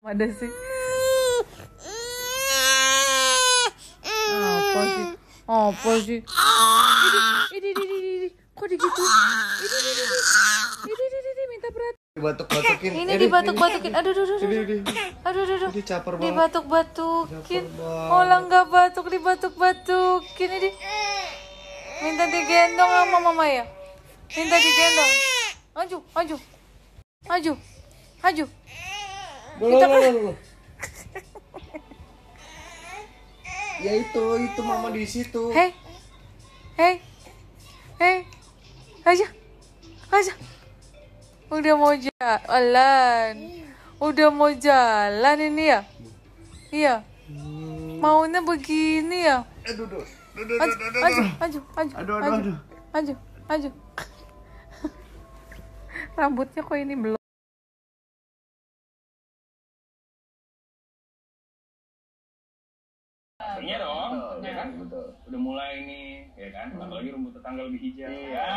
Ada sih. Apa sih? Ini. Kok digitu? Ini minta berat. Dibatuk-batukin. Ini dibatuk-batukin. Aduh. Ini caper banget. Dibatuk-batukin. Olah nggak batuk, dibatuk-batukin ini. Minta digendong sama mama ya. Minta digendong. Maju. Loh. Ya itu mama di situ. Hei. Aja. Udah mau jalan ini ya? Iya. Maunya begini ya? Maju. Rambutnya kok ini belum. Iya dong, ya kan? Udah mulai nih, ya kan? Apalagi rumput tetangga lebih hijau. Iya.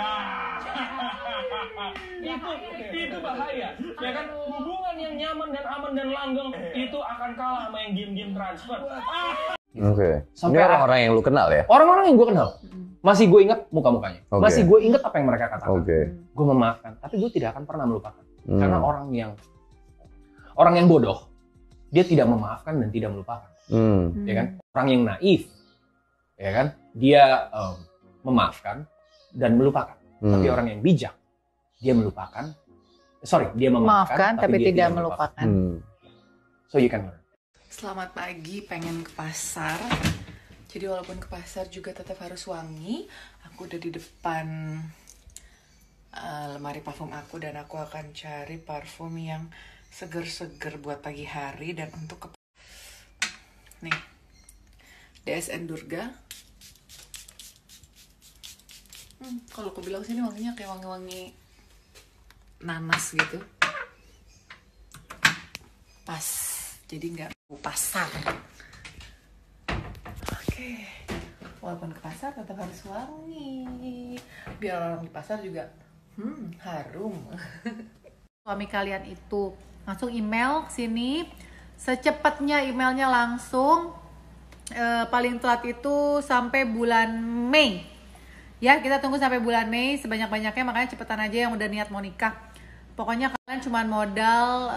Itu bahaya. Ya kan? Hubungan yang nyaman dan aman dan langgeng itu akan kalah sama yang game-game transfer. Oke. Ini orang-orang yang lu kenal ya? Orang-orang yang gue kenal. Masih gue ingat muka-mukanya. Okay. Masih gue ingat apa yang mereka katakan. Oke. Gue memaafkan, tapi gue tidak akan pernah melupakan. Karena orang yang bodoh, dia tidak memaafkan dan tidak melupakan. Ya kan? Orang yang naif, ya kan? Dia memaafkan dan melupakan. Tapi orang yang bijak, dia melupakan. Dia memaafkan tapi tidak melupakan. So you can learn. Selamat pagi, pengen ke pasar. Jadi walaupun ke pasar juga tetap harus wangi. Aku udah di depan lemari parfum aku dan aku akan cari parfum yang seger-seger buat pagi hari dan untuk nih, DSN Durga. Kalau aku bilang sini wanginya kayak wangi-wangi nanas gitu. Pas, jadi nggak pasar. Oke. Walaupun ke pasar tetap harus wangi. Biar orang di pasar juga harum. Suami kalian itu langsung email ke sini. Secepatnya emailnya langsung, paling telat itu sampai bulan Mei. Ya, kita tunggu sampai bulan Mei sebanyak-banyaknya, makanya cepetan aja yang udah niat mau nikah. Pokoknya kalian cuma modal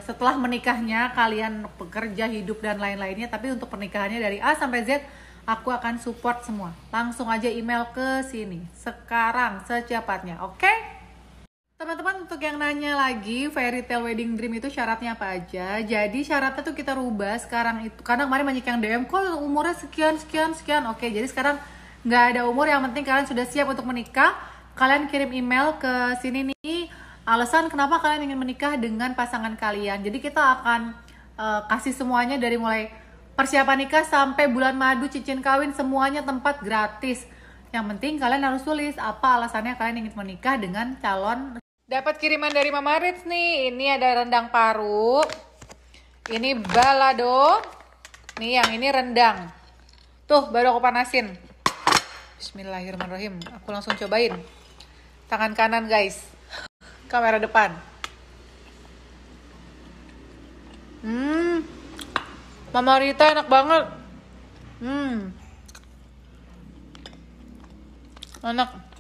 setelah menikahnya, kalian bekerja, hidup, dan lain-lainnya. Tapi untuk pernikahannya dari A sampai Z, aku akan support semua. Langsung aja email ke sini. Sekarang, secepatnya, oke? Teman-teman, untuk yang nanya lagi, Fairy Tale Wedding Dream itu syaratnya apa aja? Jadi syaratnya tuh kita rubah sekarang itu. Karena kemarin banyak yang DM, kok umurnya sekian. Oke, jadi sekarang nggak ada umur, yang penting kalian sudah siap untuk menikah. Kalian kirim email ke sini nih, alasan kenapa kalian ingin menikah dengan pasangan kalian. Jadi kita akan kasih semuanya dari mulai persiapan nikah sampai bulan madu, cincin kawin, semuanya tempat gratis. Yang penting kalian harus tulis apa alasannya kalian ingin menikah dengan calon. Dapat kiriman dari Mama Ritz nih. Ini ada rendang paru. Ini balado. Nih yang ini rendang. Tuh baru aku panasin. Bismillahirrahmanirrahim. Aku langsung cobain. Tangan kanan guys. Kamera depan. Mama Rita enak banget. Enak.